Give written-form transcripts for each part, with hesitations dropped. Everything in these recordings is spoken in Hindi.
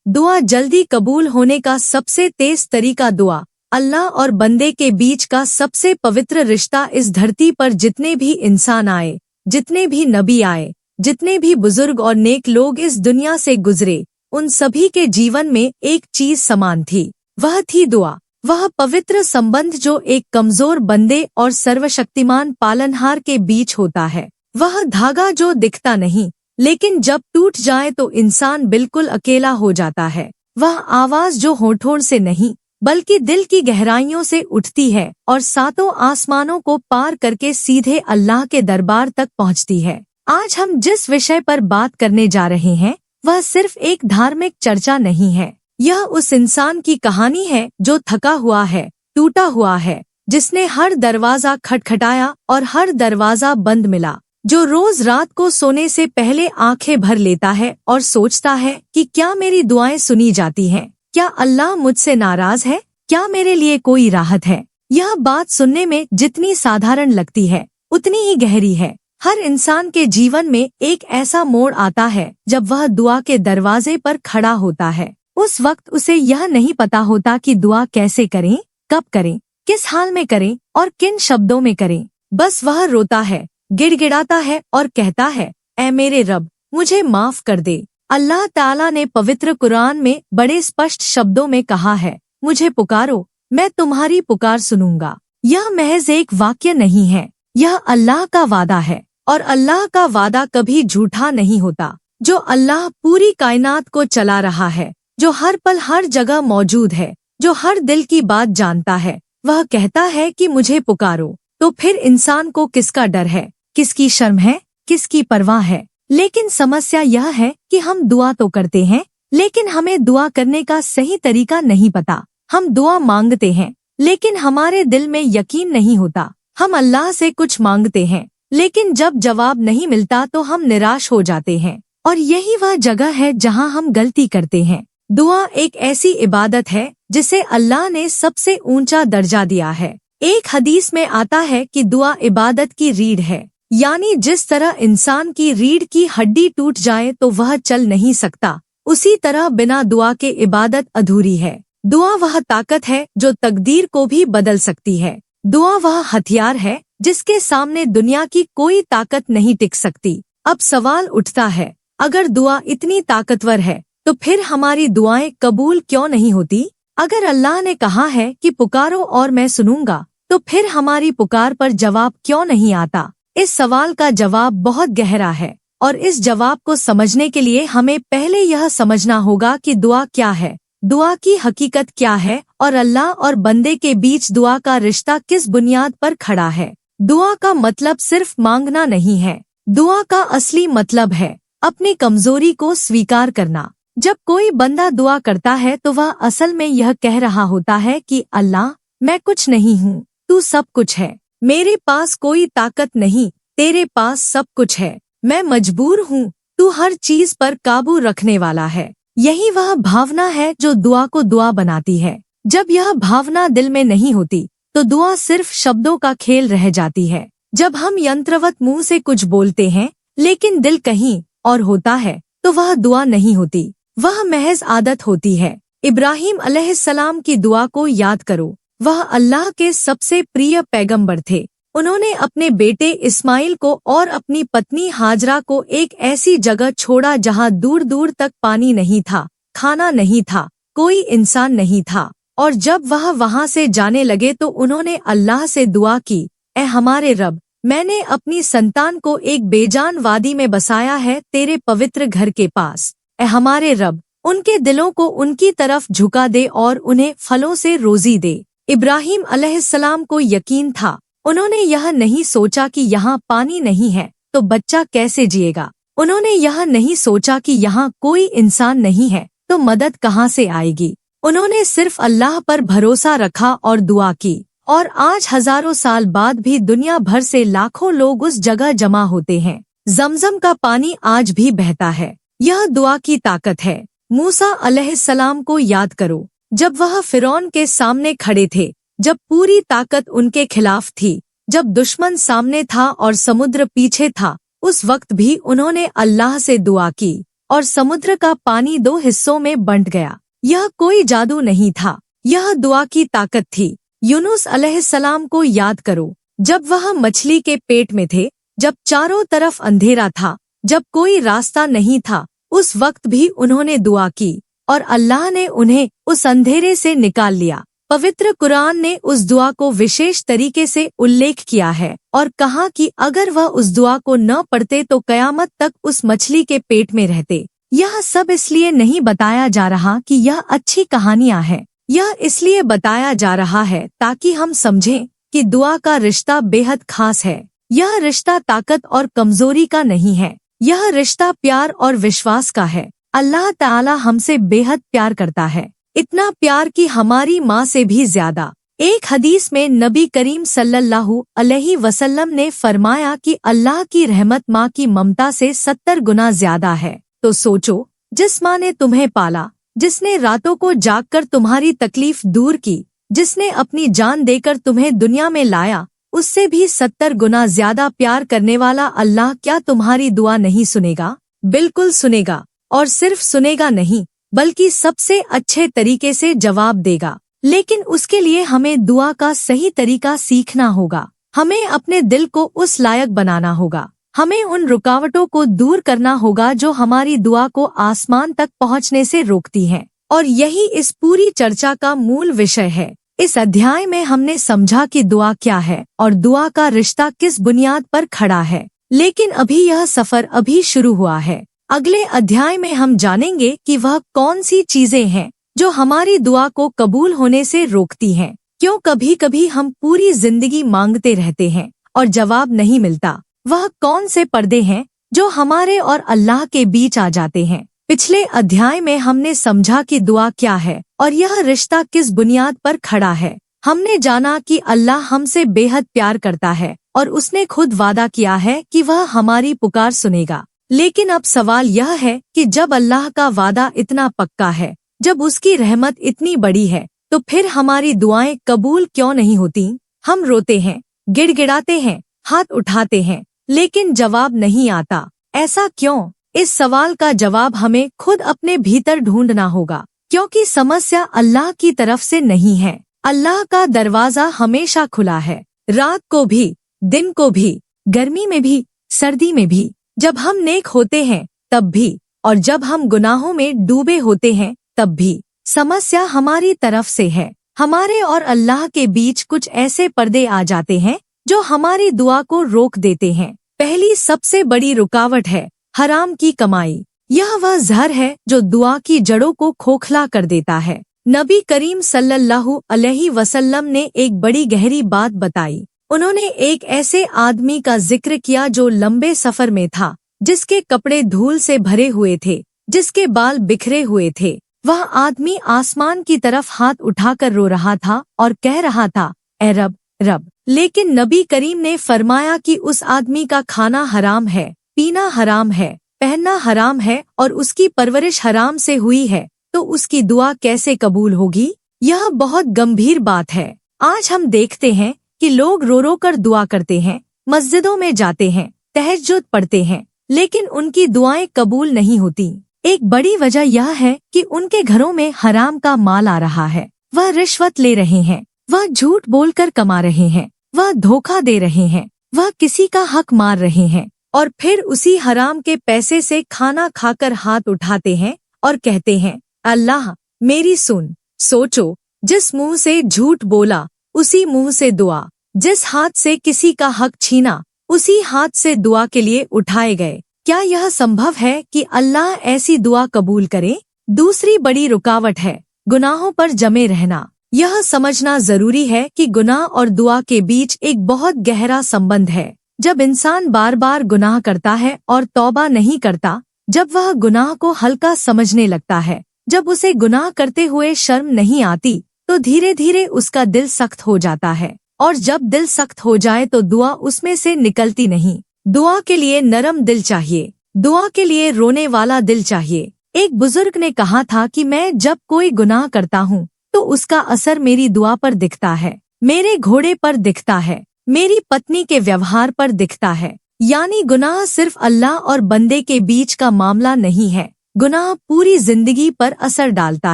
दुआ जल्दी कबूल होने का सबसे तेज तरीका। दुआ अल्लाह और बंदे के बीच का सबसे पवित्र रिश्ता। इस धरती पर जितने भी इंसान आए, जितने भी नबी आए, जितने भी बुजुर्ग और नेक लोग इस दुनिया से गुजरे, उन सभी के जीवन में एक चीज समान थी, वह थी दुआ। वह पवित्र संबंध जो एक कमजोर बंदे और सर्वशक्तिमान पालनहार के बीच होता है। वह धागा जो दिखता नहीं, लेकिन जब टूट जाए तो इंसान बिल्कुल अकेला हो जाता है। वह आवाज जो होठों से नहीं बल्कि दिल की गहराइयों से उठती है और सातों आसमानों को पार करके सीधे अल्लाह के दरबार तक पहुंचती है। आज हम जिस विषय पर बात करने जा रहे हैं वह सिर्फ एक धार्मिक चर्चा नहीं है। यह उस इंसान की कहानी है जो थका हुआ है, टूटा हुआ है, जिसने हर दरवाजा खटखटाया और हर दरवाजा बंद मिला, जो रोज रात को सोने से पहले आंखें भर लेता है और सोचता है कि क्या मेरी दुआएं सुनी जाती हैं? क्या अल्लाह मुझसे नाराज है? क्या मेरे लिए कोई राहत है? यह बात सुनने में जितनी साधारण लगती है उतनी ही गहरी है। हर इंसान के जीवन में एक ऐसा मोड़ आता है जब वह दुआ के दरवाजे पर खड़ा होता है। उस वक्त उसे यह नहीं पता होता कि दुआ कैसे करें, कब करें, किस हाल में करें और किन शब्दों में करें। बस वह रोता है, गिड़गिड़ाता है और कहता है, ऐ मेरे रब, मुझे माफ कर दे। अल्लाह ताला ने पवित्र कुरान में बड़े स्पष्ट शब्दों में कहा है, मुझे पुकारो, मैं तुम्हारी पुकार सुनूंगा। यह महज एक वाक्य नहीं है, यह अल्लाह का वादा है और अल्लाह का वादा कभी झूठा नहीं होता। जो अल्लाह पूरी कायनात को चला रहा है, जो हर पल हर जगह मौजूद है, जो हर दिल की बात जानता है, वह कहता है कि मुझे पुकारो। तो फिर इंसान को किसका डर है, किसकी शर्म है, किसकी परवाह है? लेकिन समस्या यह है कि हम दुआ तो करते हैं, लेकिन हमें दुआ करने का सही तरीका नहीं पता। हम दुआ मांगते हैं, लेकिन हमारे दिल में यकीन नहीं होता। हम अल्लाह से कुछ मांगते हैं, लेकिन जब जवाब नहीं मिलता तो हम निराश हो जाते हैं। और यही वह जगह है जहां हम गलती करते हैं। दुआ एक ऐसी इबादत है जिसे अल्लाह ने सबसे ऊंचा दर्जा दिया है। एक हदीस में आता है कि दुआ इबादत की रीढ़ है, यानी जिस तरह इंसान की रीढ़ की हड्डी टूट जाए तो वह चल नहीं सकता, उसी तरह बिना दुआ के इबादत अधूरी है। दुआ वह ताकत है जो तकदीर को भी बदल सकती है। दुआ वह हथियार है जिसके सामने दुनिया की कोई ताकत नहीं टिक सकती। अब सवाल उठता है, अगर दुआ इतनी ताकतवर है तो फिर हमारी दुआएं कबूल क्यों नहीं होती? अगर अल्लाह ने कहा है कि पुकारो और मैं सुनूंगा, तो फिर हमारी पुकार पर जवाब क्यों नहीं आता? इस सवाल का जवाब बहुत गहरा है और इस जवाब को समझने के लिए हमें पहले यह समझना होगा कि दुआ क्या है, दुआ की हकीकत क्या है और अल्लाह और बंदे के बीच दुआ का रिश्ता किस बुनियाद पर खड़ा है। दुआ का मतलब सिर्फ मांगना नहीं है। दुआ का असली मतलब है अपनी कमजोरी को स्वीकार करना। जब कोई बंदा दुआ करता है तो वह असल में यह कह रहा होता है कि अल्लाह, मैं कुछ नहीं हूँ, तू सब कुछ है। मेरे पास कोई ताकत नहीं, तेरे पास सब कुछ है। मैं मजबूर हूँ, तू हर चीज पर काबू रखने वाला है। यही वह भावना है जो दुआ को दुआ बनाती है। जब यह भावना दिल में नहीं होती तो दुआ सिर्फ शब्दों का खेल रह जाती है। जब हम यंत्रवत मुंह से कुछ बोलते हैं लेकिन दिल कहीं और होता है तो वह दुआ नहीं होती, वह महज आदत होती है। इब्राहिम अलैहिस्सलाम की दुआ को याद करो। वह अल्लाह के सबसे प्रिय पैगंबर थे। उन्होंने अपने बेटे इस्माइल को और अपनी पत्नी हाजरा को एक ऐसी जगह छोड़ा जहां दूर दूर तक पानी नहीं था, खाना नहीं था, कोई इंसान नहीं था। और जब वह वहां से जाने लगे तो उन्होंने अल्लाह से दुआ की, ऐ हमारे रब, मैंने अपनी संतान को एक बेजान वादी में बसाया है तेरे पवित्र घर के पास। ऐ हमारे रब, उनके दिलों को उनकी तरफ झुका दे और उन्हें फलों से रोजी दे। इब्राहिम अलैहिस्सलाम को यकीन था। उन्होंने यह नहीं सोचा कि यहाँ पानी नहीं है तो बच्चा कैसे जिएगा। उन्होंने यह नहीं सोचा कि यहाँ कोई इंसान नहीं है तो मदद कहाँ से आएगी। उन्होंने सिर्फ अल्लाह पर भरोसा रखा और दुआ की। और आज हजारों साल बाद भी दुनिया भर से लाखों लोग उस जगह जमा होते हैं। जमजम का पानी आज भी बहता है। यह दुआ की ताकत है। मूसा अलैहिस्सलाम को याद करो, जब वह फिरौन के सामने खड़े थे, जब पूरी ताकत उनके खिलाफ थी, जब दुश्मन सामने था और समुद्र पीछे था, उस वक्त भी उन्होंने अल्लाह से दुआ की, और समुद्र का पानी 2 हिस्सों में बंट गया। यह कोई जादू नहीं था, यह दुआ की ताकत थी। यूनुस अलैहिस्सलाम को याद करो, जब वह मछली के पेट में थे, जब चारों तरफ अंधेरा था, जब कोई रास्ता नहीं था, उस वक्त भी उन्होंने दुआ की और अल्लाह ने उन्हें उस अंधेरे से निकाल लिया। पवित्र कुरान ने उस दुआ को विशेष तरीके से उल्लेख किया है और कहा कि अगर वह उस दुआ को न पढ़ते तो कयामत तक उस मछली के पेट में रहते। यह सब इसलिए नहीं बताया जा रहा कि यह अच्छी कहानियां हैं, यह इसलिए बताया जा रहा है ताकि हम समझें कि दुआ का रिश्ता बेहद खास है। यह रिश्ता ताकत और कमजोरी का नहीं है, यह रिश्ता प्यार और विश्वास का है। अल्लाह ताला हमसे बेहद प्यार करता है, इतना प्यार कि हमारी माँ से भी ज्यादा। एक हदीस में नबी करीम सल्लल्लाहु अलैहि वसल्लम ने फरमाया कि अल्लाह की रहमत माँ की ममता से 70 गुना ज्यादा है। तो सोचो, जिस माँ ने तुम्हें पाला, जिसने रातों को जागकर तुम्हारी तकलीफ दूर की, जिसने अपनी जान देकर तुम्हें दुनिया में लाया, उससे भी 70 गुना ज्यादा प्यार करने वाला अल्लाह क्या तुम्हारी दुआ नहीं सुनेगा? बिल्कुल सुनेगा, और सिर्फ सुनेगा नहीं बल्कि सबसे अच्छे तरीके से जवाब देगा। लेकिन उसके लिए हमें दुआ का सही तरीका सीखना होगा, हमें अपने दिल को उस लायक बनाना होगा, हमें उन रुकावटों को दूर करना होगा जो हमारी दुआ को आसमान तक पहुंचने से रोकती हैं। और यही इस पूरी चर्चा का मूल विषय है। इस अध्याय में हमने समझा कि दुआ क्या है और दुआ का रिश्ता किस बुनियाद पर खड़ा है। लेकिन अभी यह सफर अभी शुरू हुआ है। अगले अध्याय में हम जानेंगे कि वह कौन सी चीजें हैं जो हमारी दुआ को कबूल होने से रोकती हैं। क्यों कभी कभी हम पूरी जिंदगी मांगते रहते हैं और जवाब नहीं मिलता। वह कौन से पर्दे हैं जो हमारे और अल्लाह के बीच आ जाते हैं। पिछले अध्याय में हमने समझा कि दुआ क्या है और यह रिश्ता किस बुनियाद पर खड़ा है। हमने जाना कि अल्लाह हमसे बेहद प्यार करता है और उसने खुद वादा किया है कि वह हमारी पुकार सुनेगा। लेकिन अब सवाल यह है कि जब अल्लाह का वादा इतना पक्का है, जब उसकी रहमत इतनी बड़ी है, तो फिर हमारी दुआएं कबूल क्यों नहीं होती? हम रोते हैं, गिड़गिड़ाते हैं, हाथ उठाते हैं, लेकिन जवाब नहीं आता। ऐसा क्यों? इस सवाल का जवाब हमें खुद अपने भीतर ढूंढना होगा, क्योंकि समस्या अल्लाह की तरफ से नहीं है। अल्लाह का दरवाजा हमेशा खुला है, रात को भी, दिन को भी, गर्मी में भी, सर्दी में भी। जब हम नेक होते हैं तब भी, और जब हम गुनाहों में डूबे होते हैं तब भी। समस्या हमारी तरफ से है। हमारे और अल्लाह के बीच कुछ ऐसे पर्दे आ जाते हैं जो हमारी दुआ को रोक देते हैं। पहली सबसे बड़ी रुकावट है हराम की कमाई। यह वह जहर है जो दुआ की जड़ों को खोखला कर देता है। नबी करीम सल्लल्लाहु अलैहि वसल्लम ने एक बड़ी गहरी बात बताई। उन्होंने एक ऐसे आदमी का जिक्र किया जो लंबे सफर में था, जिसके कपड़े धूल से भरे हुए थे, जिसके बाल बिखरे हुए थे। वह आदमी आसमान की तरफ हाथ उठाकर रो रहा था और कह रहा था, ऐ रब, रब। लेकिन नबी करीम ने फरमाया कि उस आदमी का खाना हराम है, पीना हराम है, पहनना हराम है और उसकी परवरिश हराम से हुई है, तो उसकी दुआ कैसे कबूल होगी? यह बहुत गंभीर बात है। आज हम देखते हैं कि लोग रो रो कर दुआ करते हैं, मस्जिदों में जाते हैं, तहज्जुद पढ़ते हैं, लेकिन उनकी दुआएं कबूल नहीं होती। एक बड़ी वजह यह है कि उनके घरों में हराम का माल आ रहा है। वह रिश्वत ले रहे हैं, वह झूठ बोलकर कमा रहे हैं, वह धोखा दे रहे हैं, वह किसी का हक मार रहे हैं और फिर उसी हराम के पैसे से खाना खाकर हाथ उठाते हैं और कहते हैं, अल्लाह मेरी सुन। सोचो, जिस मुंह से झूठ बोला उसी मुंह से दुआ, जिस हाथ से किसी का हक छीना उसी हाथ से दुआ के लिए उठाए गए। क्या यह संभव है कि अल्लाह ऐसी दुआ कबूल करे? दूसरी बड़ी रुकावट है गुनाहों पर जमे रहना। यह समझना जरूरी है कि गुनाह और दुआ के बीच एक बहुत गहरा संबंध है। जब इंसान बार बार गुनाह करता है और तौबा नहीं करता, जब वह गुनाह को हल्का समझने लगता है, जब उसे गुनाह करते हुए शर्म नहीं आती, तो धीरे धीरे उसका दिल सख्त हो जाता है। और जब दिल सख्त हो जाए तो दुआ उसमें से निकलती नहीं। दुआ के लिए नरम दिल चाहिए, दुआ के लिए रोने वाला दिल चाहिए। एक बुजुर्ग ने कहा था कि मैं जब कोई गुनाह करता हूँ तो उसका असर मेरी दुआ पर दिखता है, मेरे घोड़े पर दिखता है, मेरी पत्नी के व्यवहार पर दिखता है। यानी गुनाह सिर्फ अल्लाह और बंदे के बीच का मामला नहीं है, गुनाह पूरी जिंदगी पर असर डालता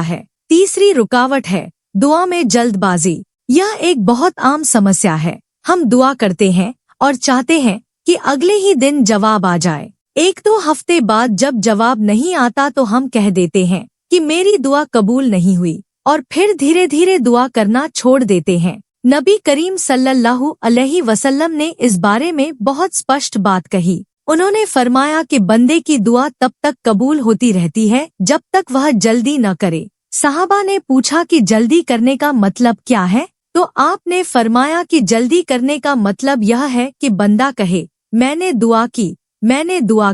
है। तीसरी रुकावट है दुआ में जल्दबाजी। यह एक बहुत आम समस्या है। हम दुआ करते हैं और चाहते हैं कि अगले ही दिन जवाब आ जाए। एक दो हफ्ते बाद जब जवाब नहीं आता तो हम कह देते हैं कि मेरी दुआ कबूल नहीं हुई और फिर धीरे धीरे दुआ करना छोड़ देते हैं। नबी करीम सल्लल्लाहु अलैहि वसल्लम ने इस बारे में बहुत स्पष्ट बात कही। उन्होंने फरमाया कि बंदे की दुआ तब तक कबूल होती रहती है जब तक वह जल्दी न करे। सहाबा ने पूछा कि जल्दी करने का मतलब क्या है? तो आपने फरमाया कि जल्दी करने का मतलब यह है कि बंदा कहे मैंने दुआ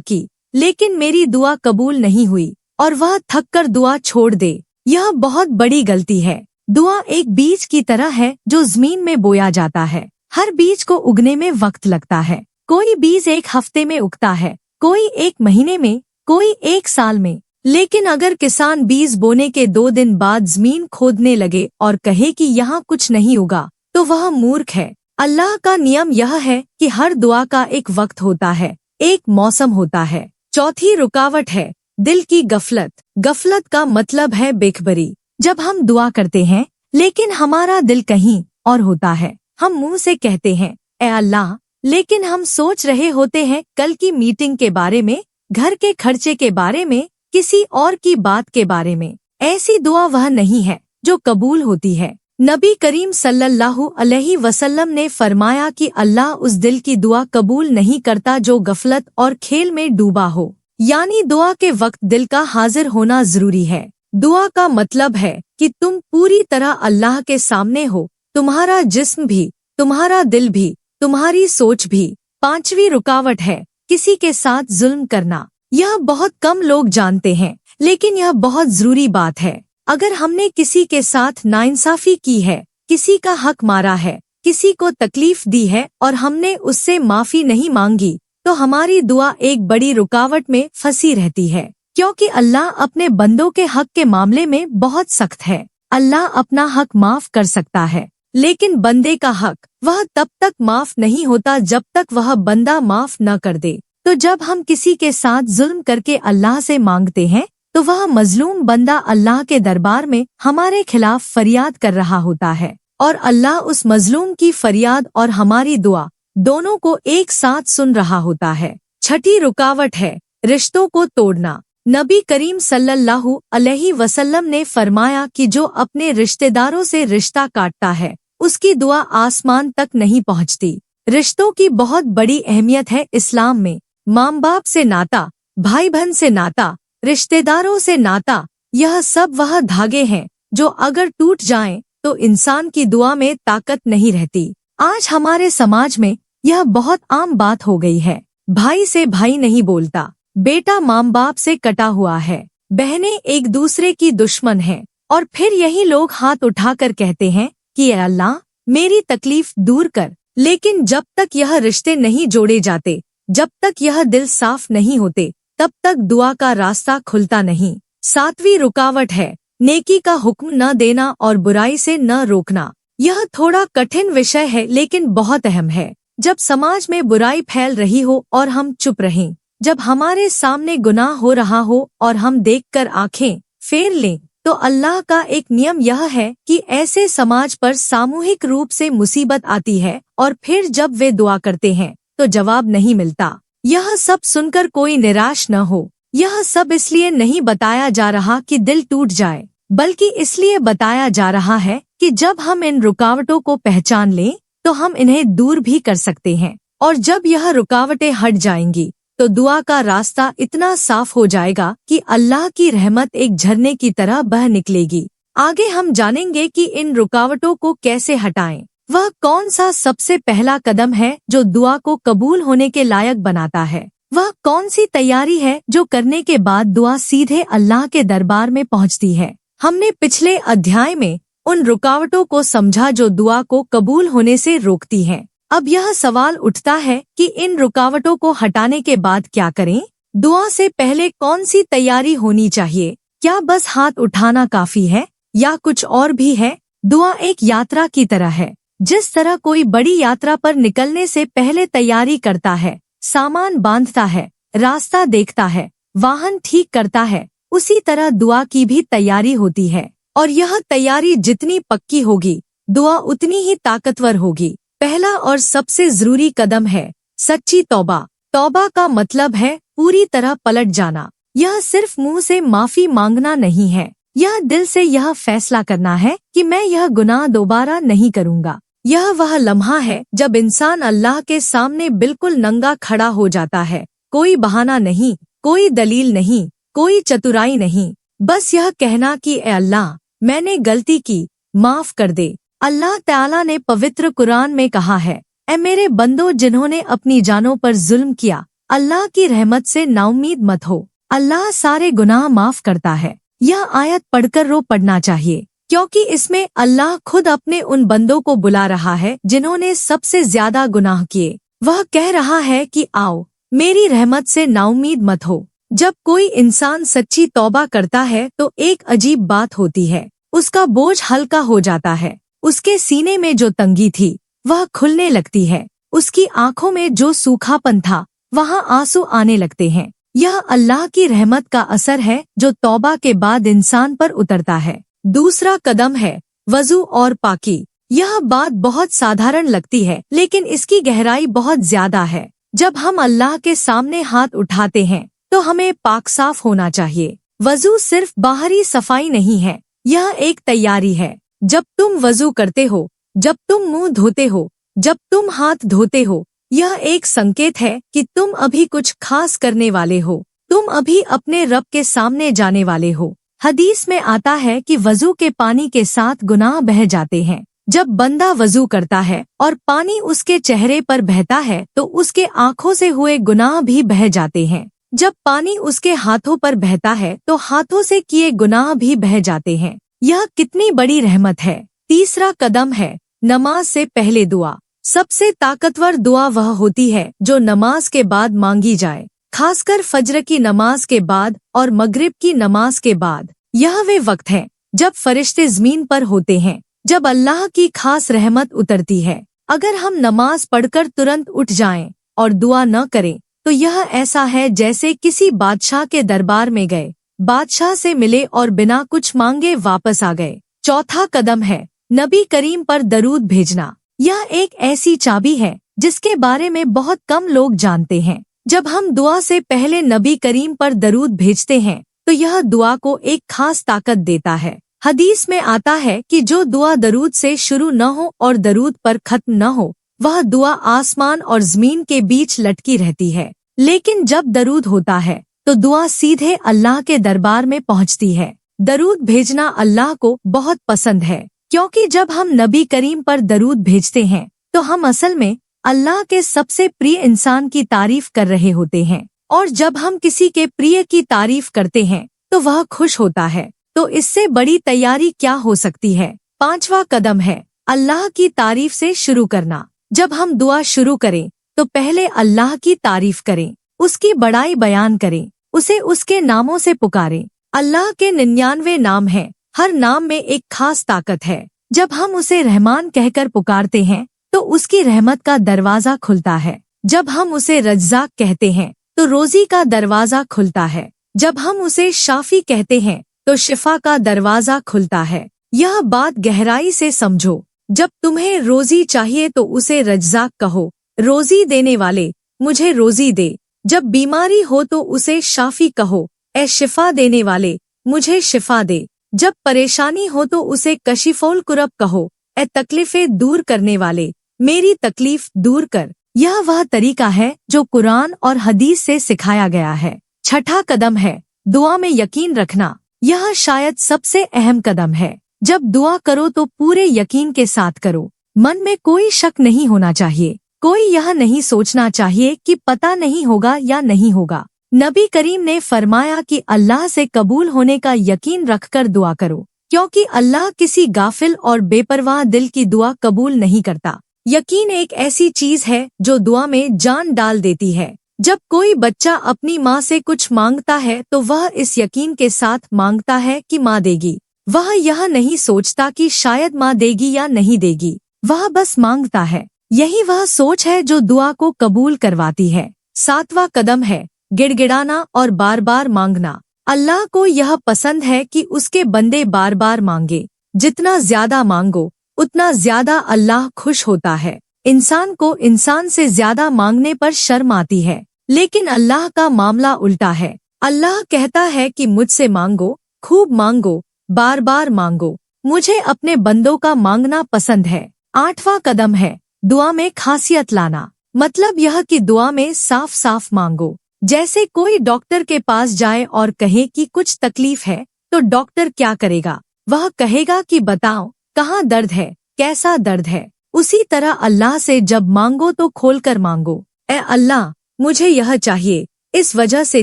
की लेकिन मेरी दुआ कबूल नहीं हुई और वह थककर दुआ छोड़ दे। यह बहुत बड़ी गलती है। दुआ एक बीज की तरह है जो जमीन में बोया जाता है। हर बीज को उगने में वक्त लगता है। कोई बीज एक हफ्ते में उगता है, कोई एक महीने में, कोई एक साल में। लेकिन अगर किसान बीज बोने के 2 दिन बाद जमीन खोदने लगे और कहे कि यहाँ कुछ नहीं उगा तो वह मूर्ख है। अल्लाह का नियम यह है कि हर दुआ का एक वक्त होता है, एक मौसम होता है। चौथी रुकावट है दिल की गफलत। गफलत का मतलब है बेखबरी। जब हम दुआ करते हैं लेकिन हमारा दिल कहीं और होता है। हम मुंह से कहते हैं ए अल्लाह, लेकिन हम सोच रहे होते हैं कल की मीटिंग के बारे में, घर के खर्चे के बारे में, किसी और की बात के बारे में। ऐसी दुआ वह नहीं है जो कबूल होती है। नबी करीम सल्लल्लाहु अलैहि वसल्लम ने फरमाया कि अल्लाह उस दिल की दुआ कबूल नहीं करता जो गफलत और खेल में डूबा हो। यानी दुआ के वक्त दिल का हाजिर होना जरूरी है। दुआ का मतलब है कि तुम पूरी तरह अल्लाह के सामने हो, तुम्हारा जिस्म भी, तुम्हारा दिल भी, तुम्हारी सोच भी। पांचवी रुकावट है किसी के साथ जुल्म करना। यह बहुत कम लोग जानते हैं, लेकिन यह बहुत जरूरी बात है। अगर हमने किसी के साथ नाइंसाफी की है, किसी का हक मारा है, किसी को तकलीफ दी है और हमने उससे माफी नहीं मांगी, तो हमारी दुआ एक बड़ी रुकावट में फंसी रहती है। क्योंकि अल्लाह अपने बंदों के हक के मामले में बहुत सख्त है। अल्लाह अपना हक माफ कर सकता है, लेकिन बंदे का हक वह तब तक माफ नहीं होता जब तक वह बंदा माफ न कर दे। तो जब हम किसी के साथ जुल्म करके अल्लाह से मांगते हैं तो वह मजलूम बंदा अल्लाह के दरबार में हमारे खिलाफ फरियाद कर रहा होता है और अल्लाह उस मजलूम की फरियाद और हमारी दुआ दोनों को एक साथ सुन रहा होता है। छठी रुकावट है रिश्तों को तोड़ना। नबी करीम सल्लल्लाहु अलैहि वसल्लम ने फरमाया कि जो अपने रिश्तेदारों से रिश्ता काटता है उसकी दुआ आसमान तक नहीं पहुंचती। रिश्तों की बहुत बड़ी अहमियत है इस्लाम में। माँ बाप से नाता, भाई बहन से नाता, रिश्तेदारों से नाता, यह सब वह धागे हैं जो अगर टूट जाएं तो इंसान की दुआ में ताकत नहीं रहती। आज हमारे समाज में यह बहुत आम बात हो गई है। भाई से भाई नहीं बोलता, बेटा माँ बाप से कटा हुआ है, बहनें एक दूसरे की दुश्मन हैं और फिर यही लोग हाथ उठाकर कहते हैं कि ऐ अल्लाह मेरी तकलीफ दूर कर। लेकिन जब तक यह रिश्ते नहीं जोड़े जाते, जब तक यह दिल साफ नहीं होते, तब तक दुआ का रास्ता खुलता नहीं। सातवीं रुकावट है नेकी का हुक्म न देना और बुराई से न रोकना। यह थोड़ा कठिन विषय है लेकिन बहुत अहम है। जब समाज में बुराई फैल रही हो और हम चुप रहें, जब हमारे सामने गुनाह हो रहा हो और हम देखकर आंखें फेर लें, तो अल्लाह का एक नियम यह है कि ऐसे समाज पर सामूहिक रूप से मुसीबत आती है और फिर जब वे दुआ करते हैं तो जवाब नहीं मिलता। यह सब सुनकर कोई निराश न हो। यह सब इसलिए नहीं बताया जा रहा कि दिल टूट जाए, बल्कि इसलिए बताया जा रहा है कि जब हम इन रुकावटों को पहचान लें तो हम इन्हें दूर भी कर सकते हैं और जब यह रुकावटें हट जाएंगी तो दुआ का रास्ता इतना साफ हो जाएगा कि अल्लाह की रहमत एक झरने की तरह बह निकलेगी। आगे हम जानेंगे कि इन रुकावटों को कैसे हटाएं। वह कौन सा सबसे पहला कदम है जो दुआ को कबूल होने के लायक बनाता है? वह कौन सी तैयारी है जो करने के बाद दुआ सीधे अल्लाह के दरबार में पहुंचती है? हमने पिछले अध्याय में उन रुकावटों को समझा जो दुआ को कबूल होने से रोकती हैं। अब यह सवाल उठता है कि इन रुकावटों को हटाने के बाद क्या करें? दुआ से पहले कौन सी तैयारी होनी चाहिए? क्या बस हाथ उठाना काफी है या कुछ और भी है? दुआ एक यात्रा की तरह है। जिस तरह कोई बड़ी यात्रा पर निकलने से पहले तैयारी करता है, सामान बांधता है, रास्ता देखता है, वाहन ठीक करता है, उसी तरह दुआ की भी तैयारी होती है, और यह तैयारी जितनी पक्की होगी, दुआ उतनी ही ताकतवर होगी। पहला और सबसे जरूरी कदम है सच्ची तौबा। तौबा का मतलब है पूरी तरह पलट जाना। यह सिर्फ मुंह से माफी मांगना नहीं है, यह दिल से यह फैसला करना है कि मैं यह गुनाह दोबारा नहीं करूँगा। यह वह लम्हा है जब इंसान अल्लाह के सामने बिल्कुल नंगा खड़ा हो जाता है। कोई बहाना नहीं, कोई दलील नहीं, कोई चतुराई नहीं, बस यह कहना कि ए अल्लाह, मैंने गलती की, माफ कर दे। अल्लाह ताला ने पवित्र कुरान में कहा है, ए मेरे बंदो जिन्होंने अपनी जानों पर जुल्म किया, अल्लाह की रहमत से नाउम्मीद मत हो, अल्लाह सारे गुनाह माफ करता है। यह आयत पढ़कर रो पढ़ना चाहिए, क्योंकि इसमें अल्लाह खुद अपने उन बंदों को बुला रहा है जिन्होंने सबसे ज्यादा गुनाह किए। वह कह रहा है कि आओ, मेरी रहमत से नाउम्मीद मत हो। जब कोई इंसान सच्ची तौबा करता है तो एक अजीब बात होती है, उसका बोझ हल्का हो जाता है। उसके सीने में जो तंगी थी वह खुलने लगती है, उसकी आंखों में जो सूखापन था वहाँ आंसू आने लगते हैं। यह अल्लाह की रहमत का असर है जो तौबा के बाद इंसान पर उतरता है। दूसरा कदम है वजू और पाकी। यह बात बहुत साधारण लगती है, लेकिन इसकी गहराई बहुत ज्यादा है। जब हम अल्लाह के सामने हाथ उठाते हैं तो हमें पाक साफ होना चाहिए। वजू सिर्फ बाहरी सफाई नहीं है, यह एक तैयारी है। जब तुम वजू करते हो, जब तुम मुंह धोते हो, जब तुम हाथ धोते हो, यह एक संकेत है कि तुम अभी कुछ खास करने वाले हो, तुम अभी अपने रब के सामने जाने वाले हो। हदीस में आता है कि वजू के पानी के साथ गुनाह बह जाते हैं। जब बंदा वजू करता है और पानी उसके चेहरे पर बहता है तो उसके आँखों से हुए गुनाह भी बह जाते हैं। जब पानी उसके हाथों पर बहता है तो हाथों से किए गुनाह भी बह जाते हैं। यह कितनी बड़ी रहमत है। तीसरा कदम है नमाज से पहले दुआ। सबसे ताकतवर दुआ वह होती है जो नमाज के बाद मांगी जाए, खासकर फज्र की नमाज के बाद और मगरिब की नमाज के बाद। यह वे वक्त है जब फरिश्ते ज़मीन पर होते हैं, जब अल्लाह की खास रहमत उतरती है। अगर हम नमाज पढ़कर तुरंत उठ जाएं और दुआ न करें तो यह ऐसा है जैसे किसी बादशाह के दरबार में गए, बादशाह से मिले और बिना कुछ मांगे वापस आ गए। चौथा कदम है नबी करीम पर दरूद भेजना। यह एक ऐसी चाबी है जिसके बारे में बहुत कम लोग जानते हैं। जब हम दुआ से पहले नबी करीम पर दरूद भेजते हैं तो यह दुआ को एक खास ताकत देता है। हदीस में आता है कि जो दुआ दरूद से शुरू न हो और दरूद पर खत्म न हो, वह दुआ आसमान और जमीन के बीच लटकी रहती है। लेकिन जब दरूद होता है तो दुआ सीधे अल्लाह के दरबार में पहुंचती है। दरूद भेजना अल्लाह को बहुत पसंद है, क्योंकि जब हम नबी करीम पर दरूद भेजते हैं तो हम असल में अल्लाह के सबसे प्रिय इंसान की तारीफ कर रहे होते हैं। और जब हम किसी के प्रिय की तारीफ करते हैं तो वह खुश होता है। तो इससे बड़ी तैयारी क्या हो सकती है। पांचवा कदम है अल्लाह की तारीफ से शुरू करना। जब हम दुआ शुरू करें तो पहले अल्लाह की तारीफ करें, उसकी बड़ाई बयान करें, उसे उसके नामों से पुकारें। अल्लाह के 99 नाम हैं, हर नाम में एक खास ताकत है। जब हम उसे रहमान कहकर पुकारते हैं तो उसकी रहमत का दरवाजा खुलता है। जब हम उसे रज्जाक कहते हैं तो रोजी का दरवाजा खुलता है। जब हम उसे शाफी कहते हैं तो शिफा का दरवाजा खुलता है। यह बात गहराई से समझो। जब तुम्हें रोजी चाहिए तो उसे रज्जाक कहो, रोजी देने वाले मुझे रोजी दे। जब बीमारी हो तो उसे शाफी कहो, ए शिफा देने वाले मुझे शिफा दे। जब परेशानी हो तो उसे कशिफुल कुरब कहो, ए तकलीफें दूर करने वाले मेरी तकलीफ दूर कर। यह वह तरीका है जो कुरान और हदीस से सिखाया गया है। छठा कदम है दुआ में यकीन रखना। यह शायद सबसे अहम कदम है। जब दुआ करो तो पूरे यकीन के साथ करो। मन में कोई शक नहीं होना चाहिए, कोई यह नहीं सोचना चाहिए कि पता नहीं होगा या नहीं होगा। नबी करीम ने फरमाया कि अल्लाह से कबूल होने का यकीन रखकर दुआ करो, क्योंकि अल्लाह किसी गाफिल और बेपरवाह दिल की दुआ कबूल नहीं करता। यकीन एक ऐसी चीज है जो दुआ में जान डाल देती है। जब कोई बच्चा अपनी माँ से कुछ मांगता है तो वह इस यकीन के साथ मांगता है कि माँ देगी। वह यह नहीं सोचता कि शायद माँ देगी या नहीं देगी, वह बस मांगता है। यही वह सोच है जो दुआ को कबूल करवाती है। सातवां कदम है गिड़गिड़ाना और बार बार मांगना। अल्लाह को यह पसंद है कि उसके बंदे बार बार मांगे। जितना ज्यादा मांगो उतना ज्यादा अल्लाह खुश होता है। इंसान को इंसान से ज्यादा मांगने पर शर्म आती है, लेकिन अल्लाह का मामला उल्टा है। अल्लाह कहता है कि मुझसे मांगो, खूब मांगो, बार बार मांगो। मुझे अपने बंदों का मांगना पसंद है। 8वां कदम है दुआ में खासियत लाना। मतलब यह कि दुआ में साफ साफ मांगो। जैसे कोई डॉक्टर के पास जाए और कहे कि कुछ तकलीफ है, तो डॉक्टर क्या करेगा? वह कहेगा कि बताओ कहाँ दर्द है, कैसा दर्द है। उसी तरह अल्लाह से जब मांगो तो खोलकर मांगो। ए अल्लाह, मुझे यह चाहिए, इस वजह से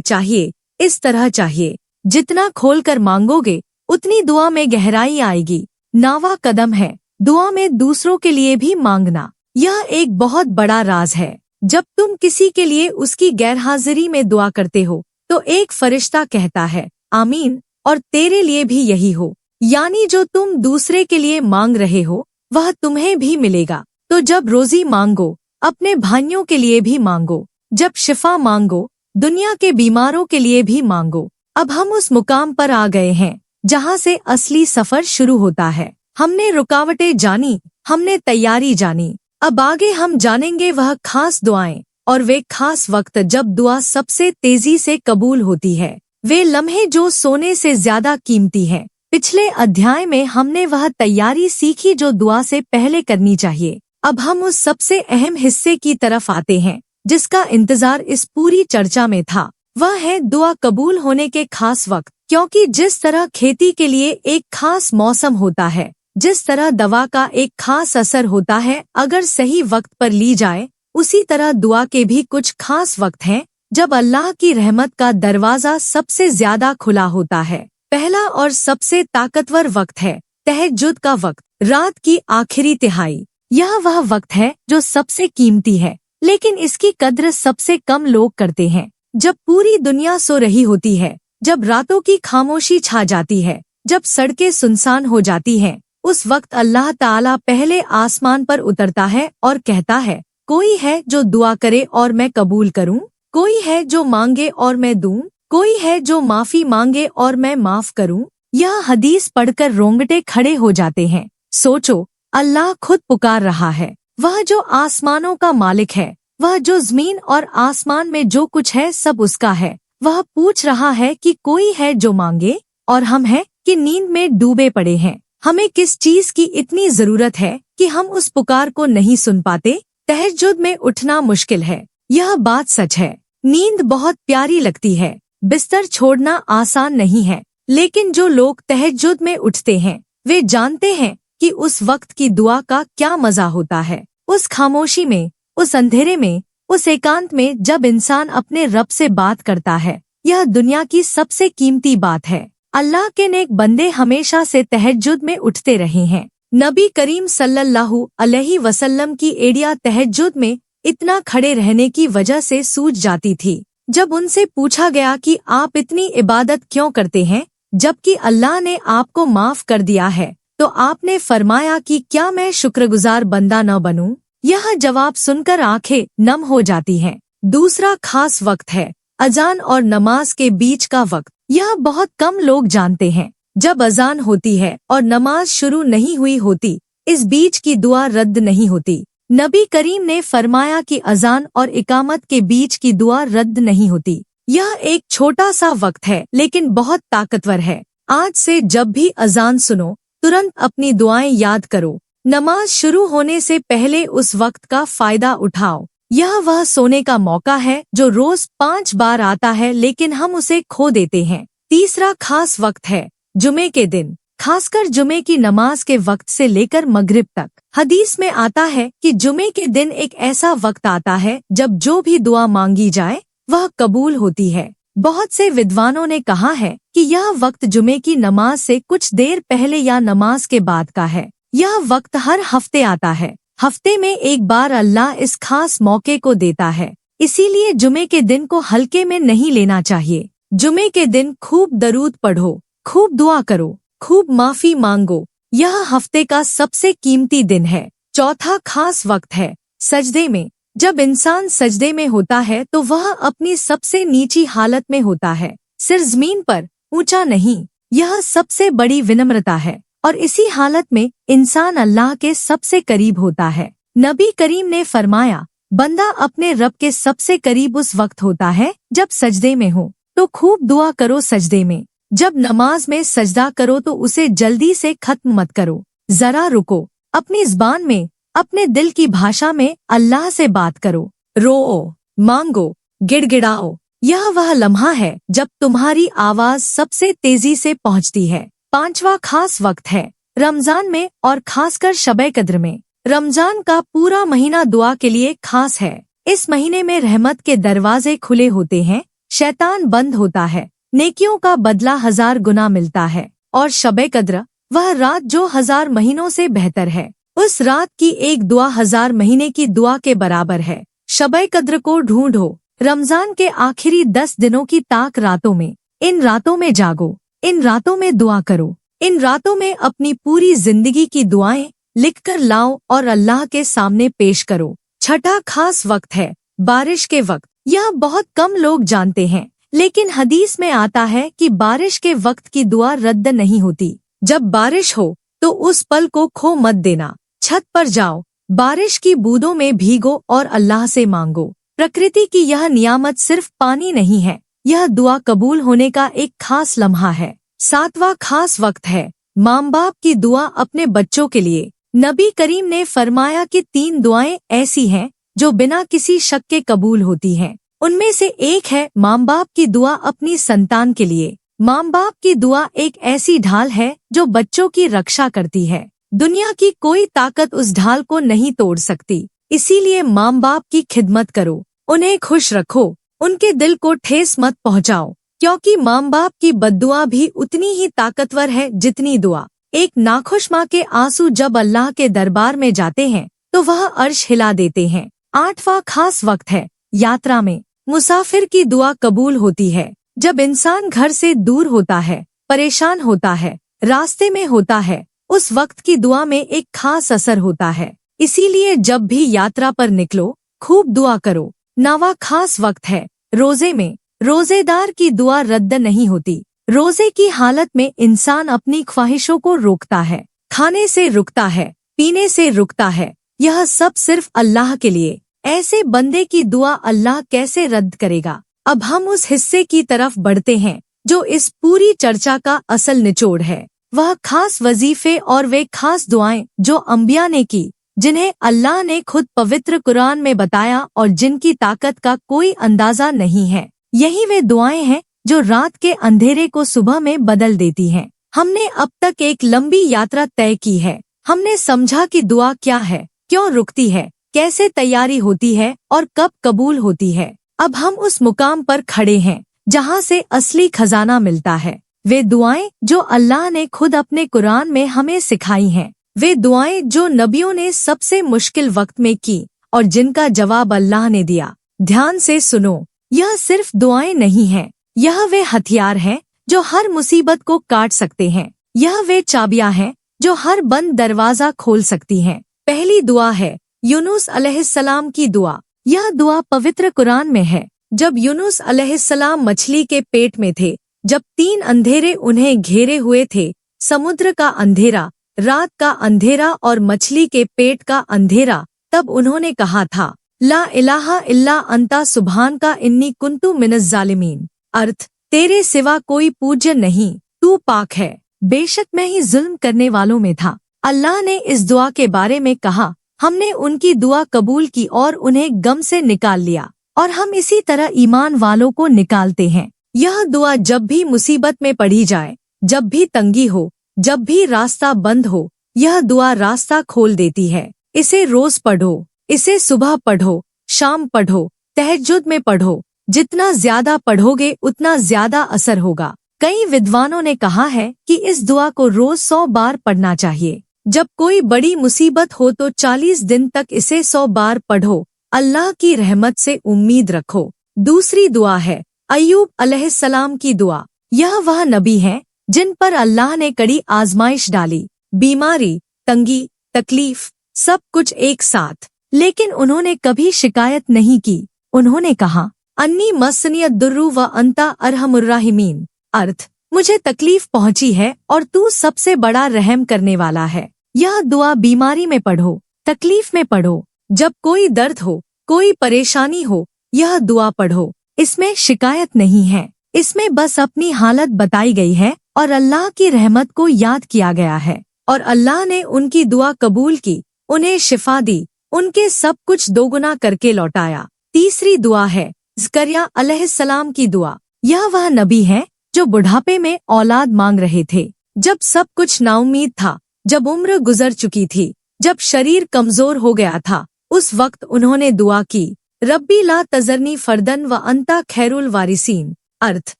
चाहिए, इस तरह चाहिए। जितना खोलकर मांगोगे उतनी दुआ में गहराई आएगी। 9वां कदम है दुआ में दूसरों के लिए भी मांगना। यह एक बहुत बड़ा राज है। जब तुम किसी के लिए उसकी गैरहाजिरी में दुआ करते हो तो एक फरिश्ता कहता है आमीन, और तेरे लिए भी यही हो। यानी जो तुम दूसरे के लिए मांग रहे हो वह तुम्हें भी मिलेगा। तो जब रोजी मांगो अपने भाइयों के लिए भी मांगो। जब शिफा मांगो दुनिया के बीमारों के लिए भी मांगो। अब हम उस मुकाम पर आ गए हैं जहाँ से असली सफर शुरू होता है। हमने रुकावटें जानी, हमने तैयारी जानी। अब आगे हम जानेंगे वह खास दुआएं और वे खास वक्त जब दुआ सबसे तेजी से कबूल होती है। वे लम्हे जो सोने से ज्यादा कीमती हैं। पिछले अध्याय में हमने वह तैयारी सीखी जो दुआ से पहले करनी चाहिए। अब हम उस सबसे अहम हिस्से की तरफ आते हैं जिसका इंतजार इस पूरी चर्चा में था। वह है दुआ कबूल होने के खास वक्त। क्योंकि जिस तरह खेती के लिए एक खास मौसम होता है, जिस तरह दवा का एक खास असर होता है अगर सही वक्त पर ली जाए, उसी तरह दुआ के भी कुछ खास वक्त हैं जब अल्लाह की रहमत का दरवाजा सबसे ज्यादा खुला होता है। पहला और सबसे ताकतवर वक्त है तहज्जुद का वक्त, रात की आखिरी तिहाई। यह वह वक्त है जो सबसे कीमती है, लेकिन इसकी कद्र सबसे कम लोग करते हैं। जब पूरी दुनिया सो रही होती है, जब रातों की खामोशी छा जाती है, जब सड़कें सुनसान हो जाती हैं, उस वक्त अल्लाह ताला पहले आसमान पर उतरता है और कहता है, कोई है जो दुआ करे और मैं कबूल करूं? कोई है जो मांगे और मैं दूं? कोई है जो माफी मांगे और मैं माफ करूं? यह हदीस पढ़कर रोंगटे खड़े हो जाते हैं। सोचो, अल्लाह खुद पुकार रहा है। वह जो आसमानों का मालिक है, वह जो जमीन और आसमान में जो कुछ है सब उसका है। वह पूछ रहा है कि कोई है जो मांगे, और हम हैं कि नींद में डूबे पड़े हैं। हमें किस चीज की इतनी जरूरत है कि हम उस पुकार को नहीं सुन पाते? तहज्जुद में उठना मुश्किल है, यह बात सच है। नींद बहुत प्यारी लगती है, बिस्तर छोड़ना आसान नहीं है, लेकिन जो लोग तहज्जुद में उठते हैं वे जानते हैं कि उस वक्त की दुआ का क्या मजा होता है। उस खामोशी में, उस अंधेरे में, उस एकांत में जब इंसान अपने रब से बात करता है, यह दुनिया की सबसे कीमती बात है। अल्लाह के नेक बंदे हमेशा से तहज्जुद में उठते रहे हैं। नबी करीम सल्लल्लाहु अलैहि वसल्लम की एड़ियां तहज्जुद में इतना खड़े रहने की वजह से सूज जाती थी। जब उनसे पूछा गया कि आप इतनी इबादत क्यों करते हैं जबकि अल्लाह ने आपको माफ कर दिया है, तो आपने फरमाया कि क्या मैं शुक्रगुजार बंदा न बनूं? यह जवाब सुनकर आंखें नम हो जाती हैं। दूसरा खास वक्त है अजान और नमाज के बीच का वक्त। यह बहुत कम लोग जानते हैं। जब अजान होती है और नमाज शुरू नहीं हुई होती, इस बीच की दुआ रद्द नहीं होती। नबी करीम ने फरमाया कि अजान और इकामत के बीच की दुआ रद्द नहीं होती। यह एक छोटा सा वक्त है लेकिन बहुत ताकतवर है। आज से जब भी अजान सुनो तुरंत अपनी दुआएं याद करो। नमाज शुरू होने से पहले उस वक्त का फायदा उठाओ। यह वह सोने का मौका है जो रोज 5 बार आता है लेकिन हम उसे खो देते हैं। तीसरा खास वक्त है जुमे के दिन, खासकर जुमे की नमाज के वक्त से लेकर मगरिब तक। हदीस में आता है कि जुमे के दिन एक ऐसा वक्त आता है जब जो भी दुआ मांगी जाए वह कबूल होती है। बहुत से विद्वानों ने कहा है कि यह वक्त जुमे की नमाज से कुछ देर पहले या नमाज के बाद का है। यह वक्त हर हफ्ते आता है। हफ्ते में एक बार अल्लाह इस खास मौके को देता है, इसीलिए जुमे के दिन को हल्के में नहीं लेना चाहिए। जुमे के दिन खूब दरूद पढ़ो, खूब दुआ करो, खूब माफी मांगो। यह हफ्ते का सबसे कीमती दिन है। चौथा खास वक्त है सजदे में। जब इंसान सजदे में होता है तो वह अपनी सबसे नीची हालत में होता है। सिर जमीन पर, ऊंचा नहीं। यह सबसे बड़ी विनम्रता है और इसी हालत में इंसान अल्लाह के सबसे करीब होता है। नबी करीम ने फरमाया, बंदा अपने रब के सबसे करीब उस वक्त होता है जब सजदे में हो, तो खूब दुआ करो सजदे में। जब नमाज में सजदा करो तो उसे जल्दी से खत्म मत करो, जरा रुको, अपनी ज़बान में, अपने दिल की भाषा में अल्लाह से बात करो, रोओ, मांगो, गिड़गिड़ाओ। यह वह लम्हा है जब तुम्हारी आवाज सबसे तेजी से पहुंचती है। 5वां खास वक्त है रमजान में और खासकर शब-ए कद्र में। रमजान का पूरा महीना दुआ के लिए खास है। इस महीने में रहमत के दरवाजे खुले होते हैं, शैतान बंद होता है, नेकियों का बदला 1000 गुना मिलता है। और शब-ए कद्र वह रात जो 1000 महीनों से बेहतर है। उस रात की एक दुआ 1000 महीने की दुआ के बराबर है। शब-ए कद्र को ढूंढो। रमजान के आखिरी 10 दिनों की ताक रातों में, इन रातों में जागो, इन रातों में दुआ करो, इन रातों में अपनी पूरी जिंदगी की दुआएं लिखकर लाओ और अल्लाह के सामने पेश करो। 6ठा खास वक्त है बारिश के वक्त। यह बहुत कम लोग जानते हैं, लेकिन हदीस में आता है कि बारिश के वक्त की दुआ रद्द नहीं होती। जब बारिश हो तो उस पल को खो मत देना। छत पर जाओ, बारिश की बूंदों में भीगो और अल्लाह से मांगो। प्रकृति की यह नियामत सिर्फ पानी नहीं है, यह दुआ कबूल होने का एक खास लम्हा है। 7वां खास वक्त है माँ बाप की दुआ अपने बच्चों के लिए। नबी करीम ने फरमाया कि 3 दुआएं ऐसी हैं जो बिना किसी शक के कबूल होती हैं। उनमें से एक है माँ बाप की दुआ अपनी संतान के लिए। माँ बाप की दुआ एक ऐसी ढाल है जो बच्चों की रक्षा करती है। दुनिया की कोई ताकत उस ढाल को नहीं तोड़ सकती। इसीलिए माँ बाप की खिदमत करो, उन्हें खुश रखो, उनके दिल को ठेस मत पहुँचाओ, क्योंकि माँ बाप की बद्दुआ भी उतनी ही ताकतवर है जितनी दुआ। एक नाखुश माँ के आंसू जब अल्लाह के दरबार में जाते हैं तो वह अर्श हिला देते हैं। 8वां खास वक्त है यात्रा में। मुसाफिर की दुआ कबूल होती है जब इंसान घर से दूर होता है, परेशान होता है, रास्ते में होता है। उस वक्त की दुआ में एक खास असर होता है। इसीलिए जब भी यात्रा पर निकलो खूब दुआ करो। 9वां खास वक्त है रोजे में। रोजेदार की दुआ रद्द नहीं होती। रोजे की हालत में इंसान अपनी ख्वाहिशों को रोकता है, खाने से रुकता है, पीने से रुकता है। यह सब सिर्फ अल्लाह के लिए। ऐसे बंदे की दुआ अल्लाह कैसे रद्द करेगा। अब हम उस हिस्से की तरफ बढ़ते हैं जो इस पूरी चर्चा का असल निचोड़ है। वह खास वजीफे और वे खास दुआएं जो अंबिया ने की, जिन्हें अल्लाह ने खुद पवित्र कुरान में बताया और जिनकी ताकत का कोई अंदाजा नहीं है। यही वे दुआएं हैं जो रात के अंधेरे को सुबह में बदल देती हैं। हमने अब तक एक लंबी यात्रा तय की है। हमने समझा कि दुआ क्या है, क्यों रुकती है, कैसे तैयारी होती है और कब कबूल होती है। अब हम उस मुकाम पर खड़े हैं जहां से असली खजाना मिलता है। वे दुआएं जो अल्लाह ने खुद अपने कुरान में हमें सिखाई हैं। वे दुआएं जो नबियों ने सबसे मुश्किल वक्त में की और जिनका जवाब अल्लाह ने दिया। ध्यान से सुनो, यह सिर्फ दुआएं नहीं हैं, यह वे हथियार हैं जो हर मुसीबत को काट सकते हैं। यह वे चाबियां हैं जो हर बंद दरवाजा खोल सकती हैं। पहली दुआ है यूनुस अलैहिस्सलाम की दुआ। यह दुआ पवित्र कुरान में है। जब यूनुस अलैहिस्सलाम मछली के पेट में थे, जब 3 अंधेरे उन्हें घेरे हुए थे, समुद्र का अंधेरा, रात का अंधेरा और मछली के पेट का अंधेरा, तब उन्होंने कहा था, ला इलाहा इल्ला अंता सुभान का इन्नी कुंतु मिनज़ ज़ालिमीन। अर्थ, तेरे सिवा कोई पूज्य नहीं, तू पाक है, बेशक मैं ही जुल्म करने वालों में था। अल्लाह ने इस दुआ के बारे में कहा, हमने उनकी दुआ कबूल की और उन्हें गम से निकाल लिया, और हम इसी तरह ईमान वालों को निकालते हैं। यह दुआ जब भी मुसीबत में पड़ी जाए, जब भी तंगी हो, जब भी रास्ता बंद हो, यह दुआ रास्ता खोल देती है। इसे रोज पढ़ो, इसे सुबह पढ़ो, शाम पढ़ो, तहज्जुद में पढ़ो। जितना ज्यादा पढ़ोगे उतना ज्यादा असर होगा। कई विद्वानों ने कहा है कि इस दुआ को रोज 100 बार पढ़ना चाहिए। जब कोई बड़ी मुसीबत हो तो 40 दिन तक इसे 100 बार पढ़ो। अल्लाह की रहमत से उम्मीद रखो। दूसरी दुआ है अय्यूब अलैहिस्सलाम की दुआ। यह वह नबी हैं जिन पर अल्लाह ने कड़ी आजमाइश डाली, बीमारी, तंगी, तकलीफ, सब कुछ एक साथ, लेकिन उन्होंने कभी शिकायत नहीं की। उन्होंने कहा, अन्नी मस्सनियत दुर्रु व अंता अरहमुर्राहिमीन। अर्थ, मुझे तकलीफ पहुंची है और तू सबसे बड़ा रहम करने वाला है। यह दुआ बीमारी में पढ़ो, तकलीफ में पढ़ो, जब कोई दर्द हो, कोई परेशानी हो, यह दुआ पढ़ो। इसमें शिकायत नहीं है, इसमें बस अपनी हालत बताई गई है और अल्लाह की रहमत को याद किया गया है और अल्लाह ने उनकी दुआ कबूल की, उन्हें शिफा दी, उनके सब कुछ दोगुना करके लौटाया। तीसरी दुआ है ज़करिया अलैहिस्सलाम की दुआ। यह वह नबी है जो बुढ़ापे में औलाद मांग रहे थे, जब सब कुछ नाउम्मीद था, जब उम्र गुजर चुकी थी, जब शरीर कमजोर हो गया था। उस वक्त उन्होंने दुआ की, रब्बी ला तजरनी फर्दन व अंता खैरुल वारिसीन। अर्थ,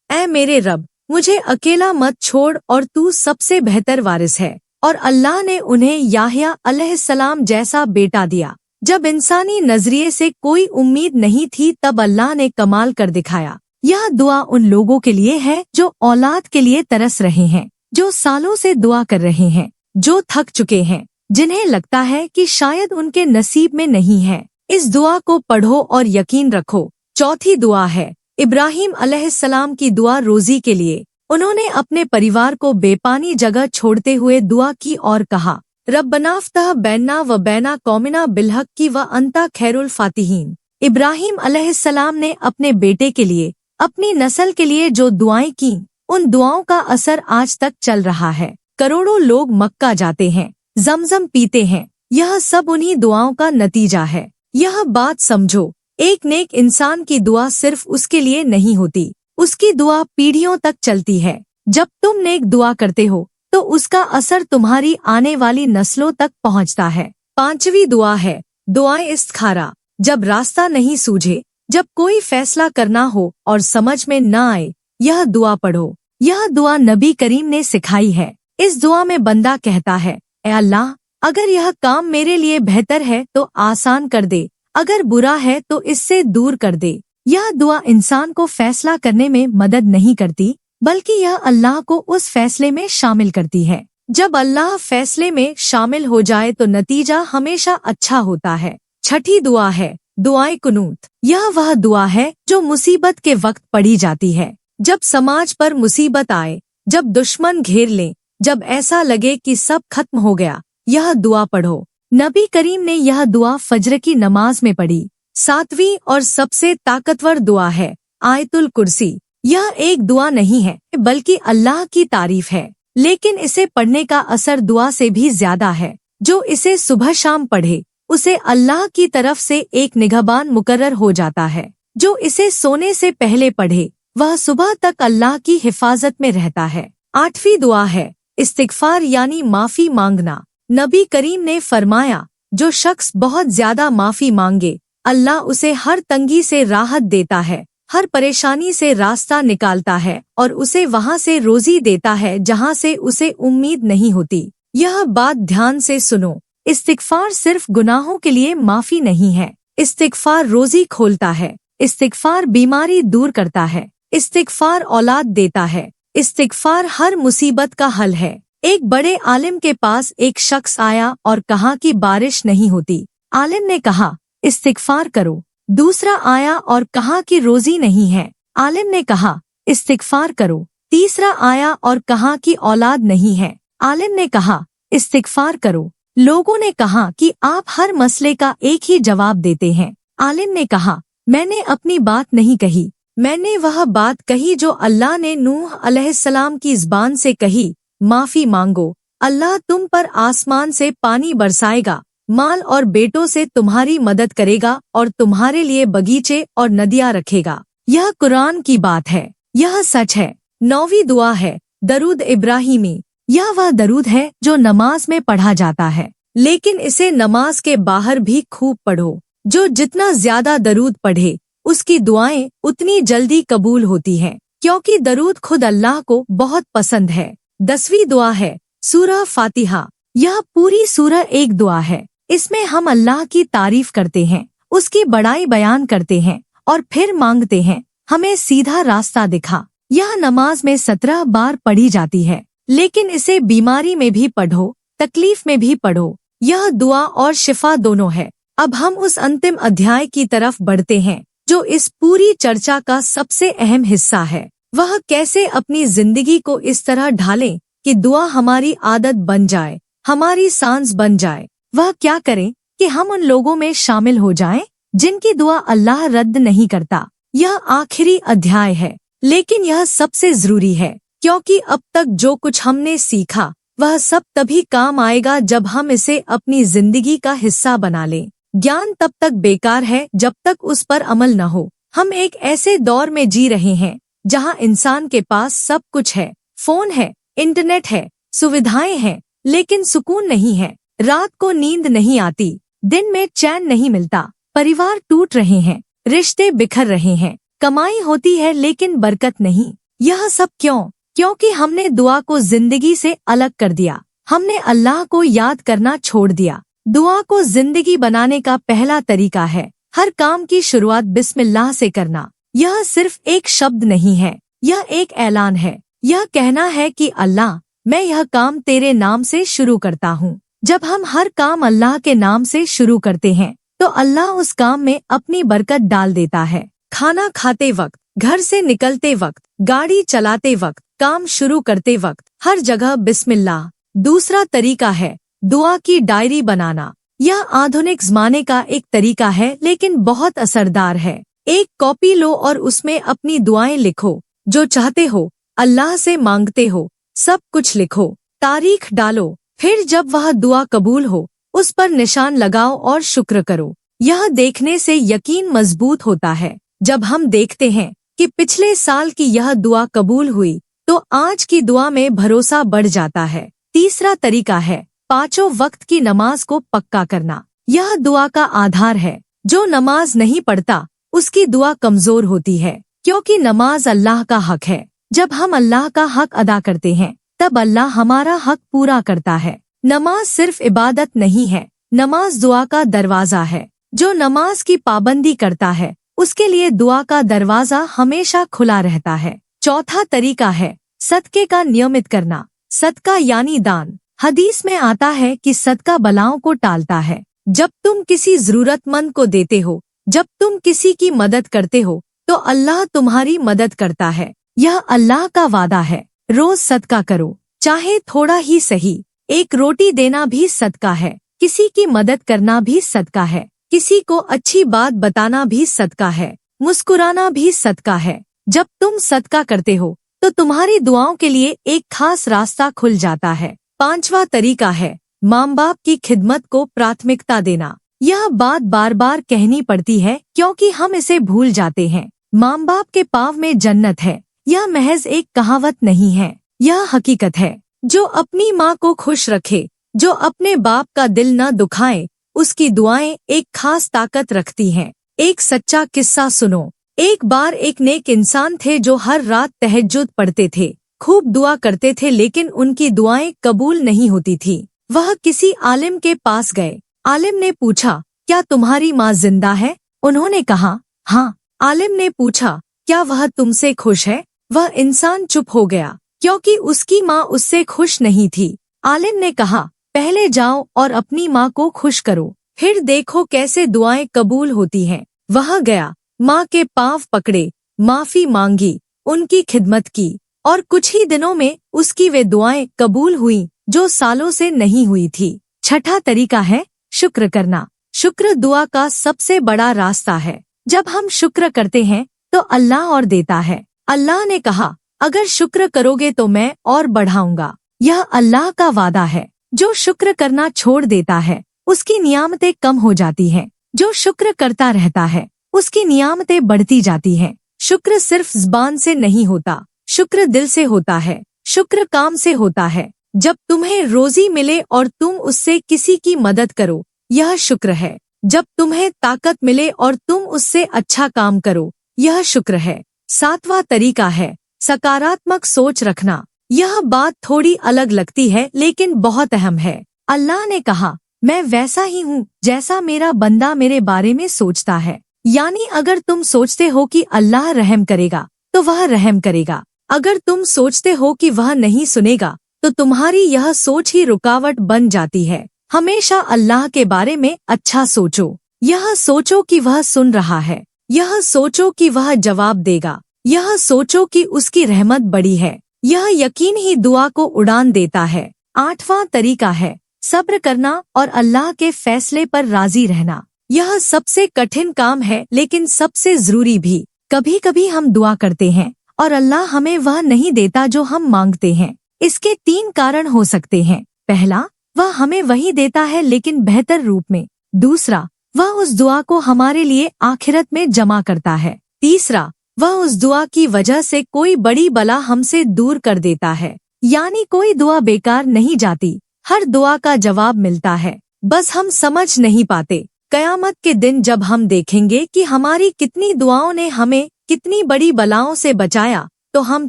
ऐ मेरे रब, मुझे अकेला मत छोड़ और तू सबसे बेहतर वारिस है। और अल्लाह ने उन्हें याह्या अलैहिस्सलाम जैसा बेटा दिया। जब इंसानी नजरिए से कोई उम्मीद नहीं थी तब अल्लाह ने कमाल कर दिखाया। यह दुआ उन लोगों के लिए है जो औलाद के लिए तरस रहे हैं, जो सालों से दुआ कर रहे हैं, जो थक चुके हैं, जिन्हें लगता है कि शायद उनके नसीब में नहीं है। इस दुआ को पढ़ो और यकीन रखो। चौथी दुआ है इब्राहिम अलैहिस्सलाम की दुआ रोजी के लिए। उन्होंने अपने परिवार को बेपानी जगह छोड़ते हुए दुआ की और कहा, रब्बना फ़्तह बैना व बैना कौमिना बिलहक की व अंता खैरुल फातिहीन। इब्राहिम अलैहिस्सलाम ने अपने बेटे के लिए, अपनी नस्ल के लिए जो दुआएं की, उन दुआओं का असर आज तक चल रहा है। करोड़ों लोग मक्का जाते हैं, जमजम पीते हैं, यह सब उन्हीं दुआओं का नतीजा है। यह बात समझो, एक नेक इंसान की दुआ सिर्फ उसके लिए नहीं होती, उसकी दुआ पीढ़ियों तक चलती है। जब तुम नेक दुआ करते हो तो उसका असर तुम्हारी आने वाली नस्लों तक पहुंचता है। पांचवी दुआ है दुआए इस्तिखारा। जब रास्ता नहीं सूझे, जब कोई फैसला करना हो और समझ में न आए, यह दुआ पढ़ो। यह दुआ नबी करीम ने सिखाई है। इस दुआ में बंदा कहता है, ए अल्लाह, अगर यह काम मेरे लिए बेहतर है तो आसान कर दे, अगर बुरा है तो इससे दूर कर दे। यह दुआ इंसान को फैसला करने में मदद नहीं करती, बल्कि यह अल्लाह को उस फैसले में शामिल करती है। जब अल्लाह फैसले में शामिल हो जाए तो नतीजा हमेशा अच्छा होता है। छठी दुआ है दुआए कुनूत। यह वह दुआ है जो मुसीबत के वक्त पढ़ी जाती है। जब समाज पर मुसीबत आए, जब दुश्मन घेर ले, जब ऐसा लगे कि सब खत्म हो गया, यह दुआ पढ़ो। नबी करीम ने यह दुआ फज्र की नमाज में पढ़ी। सातवीं और सबसे ताकतवर दुआ है आयतुल कुर्सी। यह एक दुआ नहीं है बल्कि अल्लाह की तारीफ है, लेकिन इसे पढ़ने का असर दुआ से भी ज्यादा है। जो इसे सुबह शाम पढ़े उसे अल्लाह की तरफ से एक निगहबान मुकर्रर हो जाता है। जो इसे सोने से पहले पढ़े वह सुबह तक अल्लाह की हिफाजत में रहता है। आठवीं दुआ है इस्तिगफार यानी माफी मांगना। नबी करीम ने फरमाया, जो शख्स बहुत ज्यादा माफी मांगे, अल्लाह उसे हर तंगी से राहत देता है, हर परेशानी से रास्ता निकालता है और उसे वहाँ से रोजी देता है जहाँ से उसे उम्मीद नहीं होती। यह बात ध्यान से सुनो, इस्तिगफार सिर्फ गुनाहों के लिए माफी नहीं है। इस्तिगफार रोजी खोलता है, इस्तिगफार बीमारी दूर करता है, इस्तिगफार औलाद देता है, इस्तिगफार हर मुसीबत का हल है। एक बड़े आलिम के पास एक शख्स आया और कहा कि बारिश नहीं होती। आलिम ने कहा, इस्तिगफार करो। दूसरा आया और कहा कि रोजी नहीं है। आलिम ने कहा, इस्तिगफार करो। तीसरा आया और कहा कि औलाद नहीं है। आलिम ने कहा, इस्तिगफार करो। लोगों ने कहा कि आप हर मसले का एक ही जवाब देते हैं। आलिम ने कहा, मैंने अपनी बात नहीं कही, मैंने वह बात कही जो अल्लाह ने नूह अलैहिस्सलाम की ज़बान से कही, माफी मांगो, अल्लाह तुम पर आसमान से पानी बरसाएगा, माल और बेटों से तुम्हारी मदद करेगा और तुम्हारे लिए बगीचे और नदियाँ रखेगा। यह कुरान की बात है, यह सच है। 9वीं दुआ है दरूद इब्राहिमी। यह वह दरूद है जो नमाज में पढ़ा जाता है, लेकिन इसे नमाज के बाहर भी खूब पढ़ो। जो जितना ज्यादा दरूद पढ़े उसकी दुआएं उतनी जल्दी कबूल होती हैं, क्योंकि दरूद खुद अल्लाह को बहुत पसंद है। 10वीं दुआ है सूरह फातिहा। यह पूरी सूरह एक दुआ है। इसमें हम अल्लाह की तारीफ करते हैं, उसकी बड़ाई बयान करते हैं और फिर मांगते हैं, हमें सीधा रास्ता दिखा। यह नमाज में 17 बार पढ़ी जाती है, लेकिन इसे बीमारी में भी पढ़ो, तकलीफ में भी पढ़ो। यह दुआ और शिफा दोनों है। अब हम उस अंतिम अध्याय की तरफ बढ़ते हैं जो इस पूरी चर्चा का सबसे अहम हिस्सा है। वह कैसे अपनी जिंदगी को इस तरह ढालें कि दुआ हमारी आदत बन जाए, हमारी सांस बन जाए। वह क्या करें कि हम उन लोगों में शामिल हो जाएं जिनकी दुआ अल्लाह रद्द नहीं करता। यह आखिरी अध्याय है, लेकिन यह सबसे जरूरी है, क्योंकि अब तक जो कुछ हमने सीखा वह सब तभी काम आएगा जब हम इसे अपनी जिंदगी का हिस्सा बना लें। ज्ञान तब तक बेकार है जब तक उस पर अमल न हो। हम एक ऐसे दौर में जी रहे हैं जहां इंसान के पास सब कुछ है, फोन है, इंटरनेट है, सुविधाएं हैं, लेकिन सुकून नहीं है। रात को नींद नहीं आती, दिन में चैन नहीं मिलता, परिवार टूट रहे हैं, रिश्ते बिखर रहे हैं, कमाई होती है लेकिन बरकत नहीं। यह सब क्यों? क्योंकि हमने दुआ को जिंदगी से अलग कर दिया। हमने अल्लाह को याद करना छोड़ दिया। दुआ को जिंदगी बनाने का पहला तरीका है हर काम की शुरुआत बिस्मिल्लाह से करना। यह सिर्फ एक शब्द नहीं है, यह एक ऐलान है। यह कहना है कि अल्लाह, मैं यह काम तेरे नाम से शुरू करता हूँ। जब हम हर काम अल्लाह के नाम से शुरू करते हैं तो अल्लाह उस काम में अपनी बरकत डाल देता है। खाना खाते वक्त, घर से निकलते वक्त, गाड़ी चलाते वक्त, काम शुरू करते वक्त, हर जगह बिस्मिल्लाह। दूसरा तरीका है दुआ की डायरी बनाना। यह आधुनिक ज़माने का एक तरीका है, लेकिन बहुत असरदार है। एक कॉपी लो और उसमें अपनी दुआएं लिखो। जो चाहते हो, अल्लाह से मांगते हो, सब कुछ लिखो। तारीख डालो, फिर जब वह दुआ कबूल हो उस पर निशान लगाओ और शुक्र करो। यह देखने से यकीन मजबूत होता है। जब हम देखते हैं कि पिछले साल की यह दुआ कबूल हुई तो आज की दुआ में भरोसा बढ़ जाता है। तीसरा तरीका है पांचों वक्त की नमाज को पक्का करना। यह दुआ का आधार है। जो नमाज नहीं पढ़ता उसकी दुआ कमजोर होती है, क्योंकि नमाज अल्लाह का हक है। जब हम अल्लाह का हक अदा करते हैं तब अल्लाह हमारा हक पूरा करता है। नमाज सिर्फ इबादत नहीं है, नमाज दुआ का दरवाजा है। जो नमाज की पाबंदी करता है उसके लिए दुआ का दरवाजा हमेशा खुला रहता है। चौथा तरीका है सदके का नियमित करना। सदका यानी दान। हदीस में आता है कि सदका बलाओं को टालता है। जब तुम किसी जरूरतमंद को देते हो, जब तुम किसी की मदद करते हो तो अल्लाह तुम्हारी मदद करता है। यह अल्लाह का वादा है। रोज सदका करो, चाहे थोड़ा ही सही। एक रोटी देना भी सदका है, किसी की मदद करना भी सदका है, किसी को अच्छी बात बताना भी सदका है, मुस्कुराना भी सदका है। जब तुम सदका करते हो तो तुम्हारी दुआओं के लिए एक खास रास्ता खुल जाता है। पांचवा तरीका है माँ बाप की खिदमत को प्राथमिकता देना। यह बात बार बार कहनी पड़ती है क्योंकि हम इसे भूल जाते हैं। माँ बाप के पाँव में जन्नत है। यह महज एक कहावत नहीं है, यह हकीकत है। जो अपनी माँ को खुश रखे, जो अपने बाप का दिल न दुखाए, उसकी दुआएं एक खास ताकत रखती हैं। एक सच्चा किस्सा सुनो। एक बार एक नेक इंसान थे जो हर रात तहज्जुद पढ़ते थे, खूब दुआ करते थे, लेकिन उनकी दुआएं कबूल नहीं होती थी। वह किसी आलिम के पास गए। आलिम ने पूछा, क्या तुम्हारी माँ जिंदा है? उन्होंने कहा, हाँ। आलिम ने पूछा, क्या वह तुमसे खुश है? वह इंसान चुप हो गया, क्योंकि उसकी माँ उससे खुश नहीं थी। आलिम ने कहा, पहले जाओ और अपनी माँ को खुश करो, फिर देखो कैसे दुआएं कबूल होती हैं। वह गया, माँ के पाँव पकड़े, माफी मांगी, उनकी खिदमत की, और कुछ ही दिनों में उसकी वे दुआएं कबूल हुई जो सालों से नहीं हुई थी। छठा तरीका है शुक्र करना। शुक्र दुआ का सबसे बड़ा रास्ता है। जब हम शुक्र करते हैं तो अल्लाह और देता है। अल्लाह ने कहा, अगर शुक्र करोगे तो मैं और बढ़ाऊंगा। यह अल्लाह का वादा है। जो शुक्र करना छोड़ देता है उसकी नियामतें कम हो जाती हैं। जो शुक्र करता रहता है उसकी नियामतें बढ़ती जाती हैं। शुक्र सिर्फ ज़बान से नहीं होता, शुक्र दिल से होता है। शुक्र काम से होता है। जब तुम्हें रोजी मिले और तुम उससे किसी की मदद करो, यह शुक्र है। जब तुम्हें ताकत मिले और तुम उससे अच्छा काम करो, यह शुक्र है। सातवां तरीका है सकारात्मक सोच रखना। यह बात थोड़ी अलग लगती है लेकिन बहुत अहम है। अल्लाह ने कहा, मैं वैसा ही हूँ जैसा मेरा बंदा मेरे बारे में सोचता है। यानी अगर तुम सोचते हो कि अल्लाह रहम करेगा तो वह रहम करेगा। अगर तुम सोचते हो कि वह नहीं सुनेगा तो तुम्हारी यह सोच ही रुकावट बन जाती है। हमेशा अल्लाह के बारे में अच्छा सोचो। यह सोचो कि वह सुन रहा है, यह सोचो कि वह जवाब देगा, यह सोचो कि उसकी रहमत बड़ी है। यह यकीन ही दुआ को उड़ान देता है। 8वां तरीका है सब्र करना और अल्लाह के फैसले पर राजी रहना। यह सबसे कठिन काम है लेकिन सबसे जरूरी भी। कभी कभी हम दुआ करते हैं और अल्लाह हमें वह नहीं देता जो हम मांगते हैं। इसके 3 कारण हो सकते हैं। पहला, वह हमें वही देता है लेकिन बेहतर रूप में। दूसरा, वह उस दुआ को हमारे लिए आखिरत में जमा करता है। तीसरा, वह उस दुआ की वजह से कोई बड़ी बला हमसे दूर कर देता है। यानी कोई दुआ बेकार नहीं जाती, हर दुआ का जवाब मिलता है, बस हम समझ नहीं पाते। कयामत के दिन जब हम देखेंगे कि हमारी कितनी दुआओं ने हमें कितनी बड़ी बलाओं से बचाया, तो हम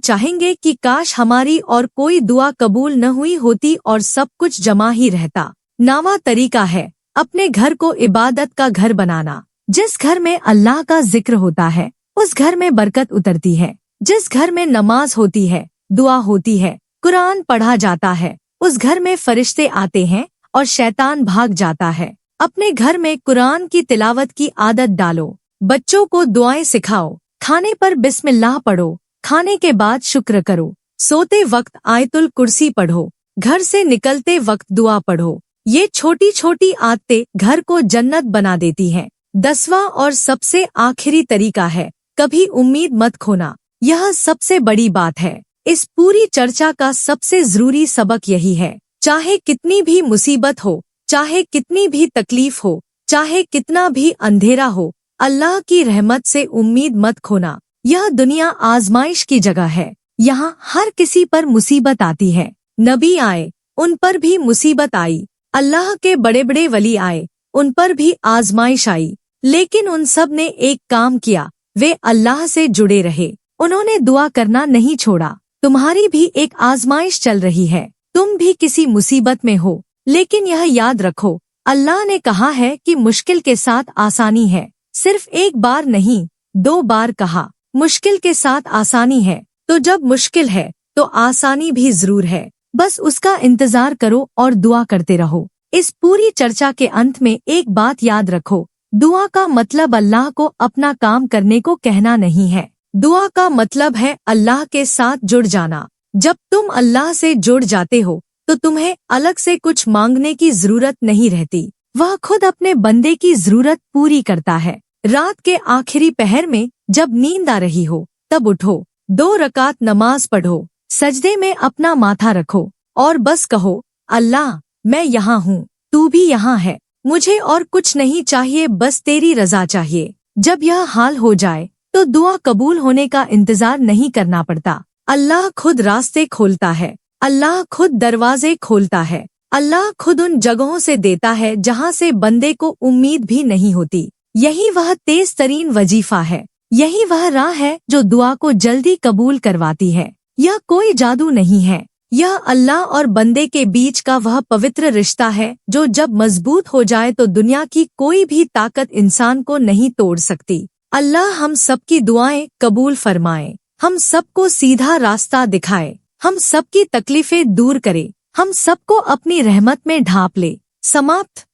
चाहेंगे कि काश हमारी और कोई दुआ कबूल न हुई होती और सब कुछ जमा ही रहता। 9वां तरीका है अपने घर को इबादत का घर बनाना। जिस घर में अल्लाह का जिक्र होता है उस घर में बरकत उतरती है। जिस घर में नमाज होती है, दुआ होती है, कुरान पढ़ा जाता है, उस घर में फरिश्ते आते हैं और शैतान भाग जाता है। अपने घर में कुरान की तिलावत की आदत डालो। बच्चों को दुआएं सिखाओ। खाने पर बिस्मिल्लाह पढ़ो। खाने के बाद शुक्र करो। सोते वक्त आयतुल कुर्सी पढ़ो। घर से निकलते वक्त दुआ पढ़ो। ये छोटी छोटी आदतें घर को जन्नत बना देती हैं। 10वां और सबसे आखिरी तरीका है कभी उम्मीद मत खोना। यह सबसे बड़ी बात है। इस पूरी चर्चा का सबसे जरूरी सबक यही है, चाहे कितनी भी मुसीबत हो, चाहे कितनी भी तकलीफ हो, चाहे कितना भी अंधेरा हो, अल्लाह की रहमत से उम्मीद मत खोना। यह दुनिया आजमाइश की जगह है। यहाँ हर किसी पर मुसीबत आती है। नबी आए, उन पर भी मुसीबत आई। अल्लाह के बड़े बड़े वली आए, उन पर भी आजमाइश आई, लेकिन उन सब ने एक काम किया, वे अल्लाह से जुड़े रहे। उन्होंने दुआ करना नहीं छोड़ा। तुम्हारी भी एक आजमाइश चल रही है, तुम भी किसी मुसीबत में हो, लेकिन यह याद रखो, अल्लाह ने कहा है कि मुश्किल के साथ आसानी है। सिर्फ एक बार नहीं, 2 बार कहा। मुश्किल के साथ आसानी है, तो जब मुश्किल है तो आसानी भी जरूर है। बस उसका इंतजार करो और दुआ करते रहो। इस पूरी चर्चा के अंत में एक बात याद रखो, दुआ का मतलब अल्लाह को अपना काम करने को कहना नहीं है। दुआ का मतलब है अल्लाह के साथ जुड़ जाना। जब तुम अल्लाह से जुड़ जाते हो तो तुम्हें अलग से कुछ मांगने की जरूरत नहीं रहती। वह खुद अपने बंदे की जरूरत पूरी करता है। रात के आखिरी पहर में जब नींद आ रही हो तब उठो, 2 रकात नमाज पढ़ो, सजदे में अपना माथा रखो और बस कहो, अल्लाह मैं यहाँ हूँ, तू भी यहाँ है, मुझे और कुछ नहीं चाहिए, बस तेरी रजा चाहिए। जब यह हाल हो जाए तो दुआ कबूल होने का इंतजार नहीं करना पड़ता। अल्लाह खुद रास्ते खोलता है, अल्लाह खुद दरवाजे खोलता है, अल्लाह खुद उन जगहों से देता है जहाँ से बंदे को उम्मीद भी नहीं होती। यही वह तेज तरीन वजीफा है, यही वह राह है जो दुआ को जल्दी कबूल करवाती है। यह कोई जादू नहीं है, यह अल्लाह और बंदे के बीच का वह पवित्र रिश्ता है जो जब मजबूत हो जाए तो दुनिया की कोई भी ताकत इंसान को नहीं तोड़ सकती। अल्लाह हम सबकी दुआएं कबूल फरमाए, हम सबको सीधा रास्ता दिखाए, हम सबकी तकलीफें दूर करे, हम सबको अपनी रहमत में ढांप ले। समाप्त।